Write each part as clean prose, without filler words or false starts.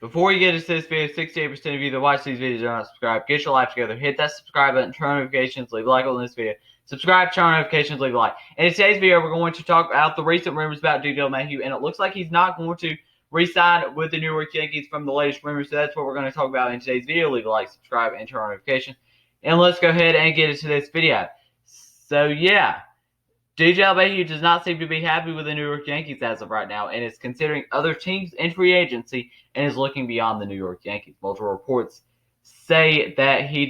Before you get into this video, 68% of you that watch these videos are not subscribed. Get your life together. Hit that subscribe button, turn on notifications, leave a like on this video. Subscribe, turn on notifications, leave a like. In today's video, we're going to talk about the recent rumors about DJ Lemahieu, and it looks like he's not going to re-sign with the New York Yankees from the latest rumors, so that's what we're going to talk about in today's video. Leave a like, subscribe, and turn on notifications. And let's go ahead and get into this video. So, yeah. DJ Lemahieu does not seem to be happy with the New York Yankees as of right now and is considering other teams in free agency and is looking beyond the New York Yankees. Multiple reports say that he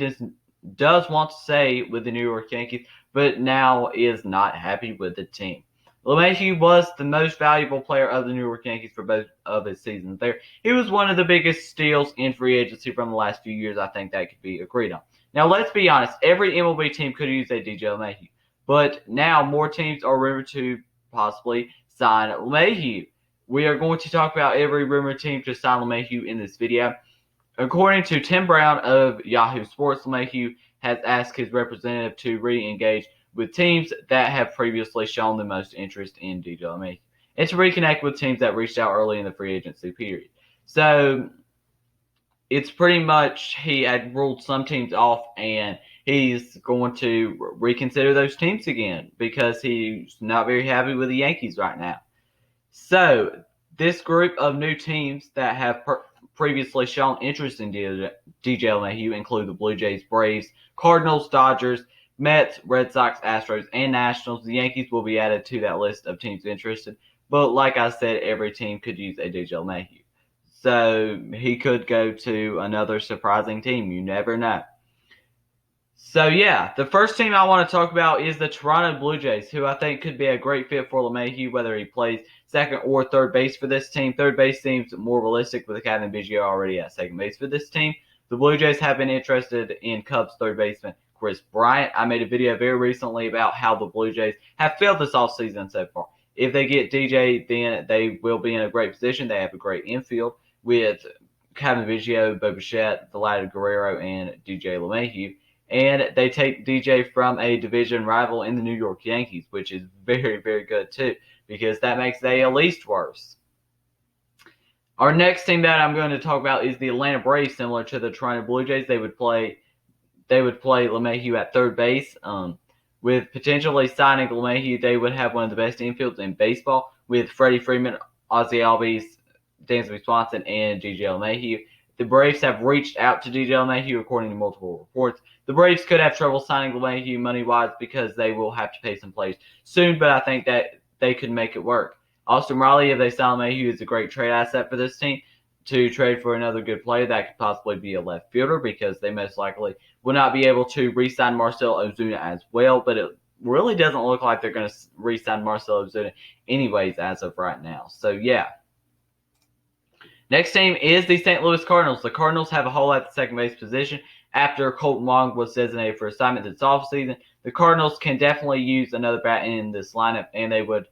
does want to stay with the New York Yankees, but now is not happy with the team. Lemahieu was the most valuable player of the New York Yankees for both of his seasons there. He was one of the biggest steals in free agency from the last few years. I think that could be agreed on. Now, let's be honest. Every MLB team could use a DJ Lemahieu. But now more teams are rumored to possibly sign Lemahieu. We are going to talk about every rumored team to sign Lemahieu in this video. According to Tim Brown of Yahoo Sports, Lemahieu has asked his representative to re-engage with teams that have previously shown the most interest in DJ Lemahieu and to reconnect with teams that reached out early in the free agency period. So it's pretty much he had ruled some teams off and he's going to reconsider those teams again because he's not very happy with the Yankees right now. So this group of new teams that have previously shown interest in DJ Lemahieu include the Blue Jays, Braves, Cardinals, Dodgers, Mets, Red Sox, Astros, and Nationals. The Yankees will be added to that list of teams interested. But like I said, every team could use a DJ Lemahieu. So he could go to another surprising team. You never know. So, yeah, the first team I want to talk about is the Toronto Blue Jays, who I think could be a great fit for Lemahieu, whether he plays second or third base for this team. Third base seems more realistic with Kevin Biggio already at second base for this team. The Blue Jays have been interested in Cubs third baseman Chris Bryant. I made a video very recently about how the Blue Jays have failed this offseason so far. If they get DJ, then they will be in a great position. They have a great infield with Kevin Biggio, Bo Bichette, Vladimir Guerrero, and DJ Lemahieu. And they take DJ from a division rival in the New York Yankees, which is very, very good too, because that makes the AL East worse. Our next team that I'm going to talk about is the Atlanta Braves, similar to the Toronto Blue Jays. They would play Lemahieu at third base. With potentially signing Lemahieu, they would have one of the best infields in baseball with Freddie Freeman, Ozzie Albies, Dansby Swanson, and DJ Lemahieu. The Braves have reached out to DJ Lemahieu, according to multiple reports. The Braves could have trouble signing Lemahieu money-wise because they will have to pay some players soon, but I think that they could make it work. Austin Riley, if they sign Lemahieu, is a great trade asset for this team to trade for another good player that could possibly be a left fielder because they most likely will not be able to re-sign Marcell Ozuna as well, but it really doesn't look like they're going to re-sign Marcell Ozuna anyways as of right now. So, yeah. Next team is the St. Louis Cardinals. The Cardinals have a hole at the second base position after Colton Wong was designated for assignment this offseason. The Cardinals can definitely use another bat in this lineup, and they would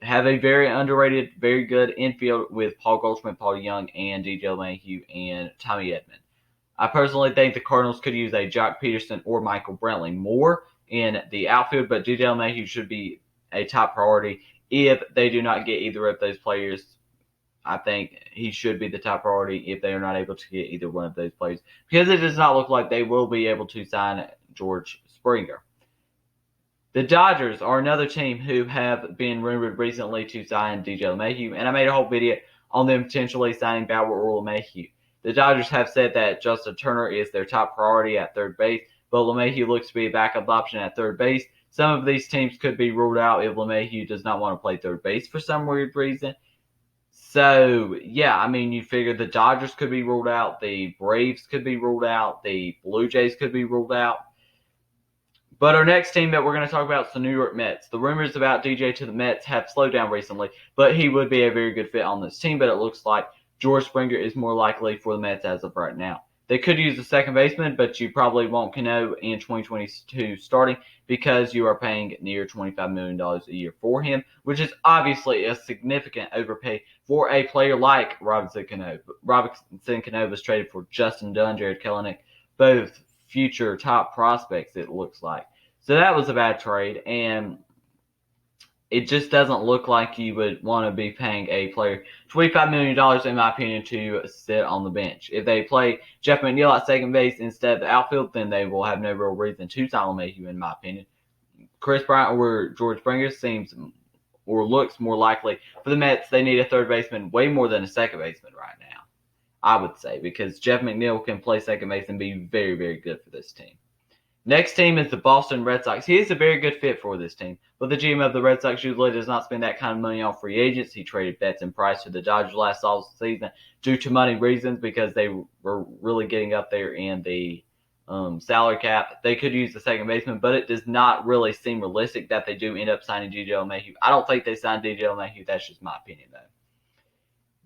have a very underrated, very good infield with Paul Goldschmidt, Paul Young, and DJ Lemahieu, and Tommy Edman. I personally think the Cardinals could use a Jock Peterson or Michael Brantley more in the outfield, but DJ Lemahieu should be a top priority if they do not get either of those players. I think he should be the top priority if they are not able to get either one of those players, because it does not look like they will be able to sign George Springer. The Dodgers are another team who have been rumored recently to sign DJ Lemahieu, and I made a whole video on them potentially signing Bauer or Lemahieu. The Dodgers have said that Justin Turner is their top priority at third base, but Lemahieu looks to be a backup option at third base. Some of these teams could be ruled out if Lemahieu does not want to play third base for some weird reason. So, yeah, I mean, you figure the Dodgers could be ruled out, the Braves could be ruled out, the Blue Jays could be ruled out. But our next team that we're going to talk about is the New York Mets. The rumors about DJ to the Mets have slowed down recently, but he would be a very good fit on this team. But it looks like George Springer is more likely for the Mets as of right now. They could use a second baseman, but you probably won't Cano in 2022 starting because you are paying near $25 million a year for him, which is obviously a significant overpay for a player like Robinson Cano. Robinson Cano was traded for Justin Dunn, Jared Kelenic, both future top prospects, it looks like. So that was a bad trade, and it just doesn't look like you would want to be paying a player $25 million, in my opinion, to sit on the bench. If they play Jeff McNeil at second base instead of the outfield, then they will have no real reason to sign Lemahieu, in my opinion. Chris Bryant or George Springer seems or looks more likely. For the Mets, they need a third baseman way more than a second baseman right now, I would say, because Jeff McNeil can play second base and be very, very good for this team. Next team is the Boston Red Sox. He is a very good fit for this team, but the GM of the Red Sox usually does not spend that kind of money on free agents. He traded Betts and Price to the Dodgers last offseason due to money reasons because they were really getting up there in the salary cap. They could use the second baseman, but it does not really seem realistic that they do end up signing DJ Lemahieu. I don't think they signed DJ Lemahieu. That's just my opinion, though.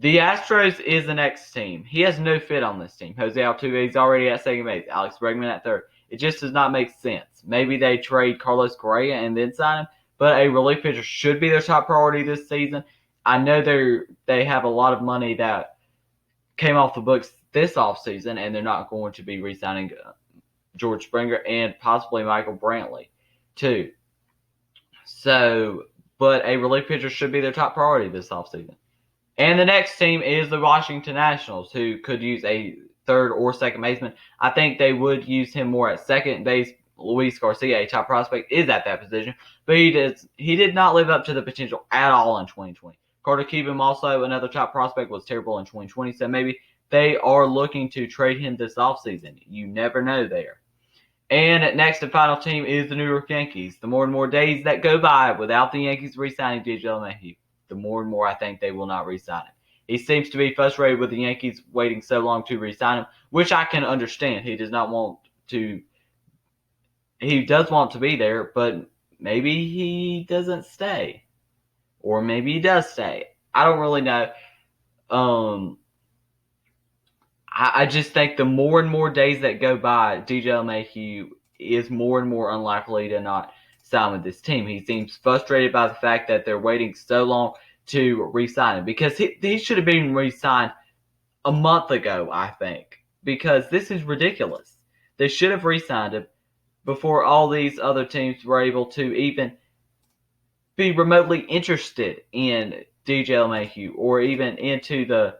The Astros is the next team. He has no fit on this team. Jose Altuve is already at second base. Alex Bregman at third. It just does not make sense. Maybe they trade Carlos Correa and then sign him, but a relief pitcher should be their top priority this season. I know they have a lot of money that came off the books this offseason, and they're not going to be re-signing George Springer and possibly Michael Brantley, too. So, but a relief pitcher should be their top priority this offseason. And the next team is the Washington Nationals, who could use a third or second baseman. I think they would use him more at second base. Luis Garcia, a top prospect, is at that position, but he did not live up to the potential at all in 2020. Carter Kieboom, also another top prospect, was terrible in 2020, so maybe they are looking to trade him this offseason. You never know there. And next and final team is the New York Yankees. The more and more days that go by without the Yankees re-signing DJ Lemahieu, the more and more I think they will not re-sign him. He seems to be frustrated with the Yankees waiting so long to re-sign him, which I can understand. He does want to be there, but maybe he doesn't stay. Or maybe he does stay. I don't really know. I just think the more and more days that go by, DJ Lemahieu is more and more unlikely to not sign with this team. He seems frustrated by the fact that they're waiting so long to re-sign him, because he should have been re-signed a month ago, I think, because this is ridiculous. They should have re-signed him before all these other teams were able to even be remotely interested in DJ Lemahieu, or even into the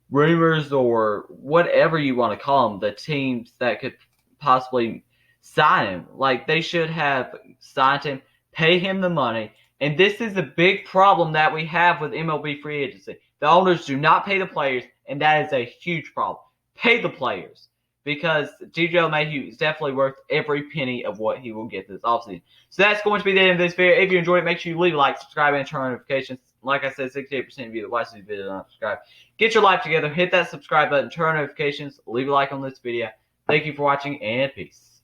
rumors or whatever you want to call them, the teams that could possibly sign him. Like, they should have signed him, pay him the money. And this is the big problem that we have with MLB free agency. The owners do not pay the players, and that is a huge problem. Pay the players, because DJ Lemahieu is definitely worth every penny of what he will get this offseason. So that's going to be the end of this video. If you enjoyed it, make sure you leave a like, subscribe, and turn on notifications. Like I said, 68% of you that watch these videos don't subscribe. Get your life together. Hit that subscribe button, turn on notifications, leave a like on this video. Thank you for watching, and peace.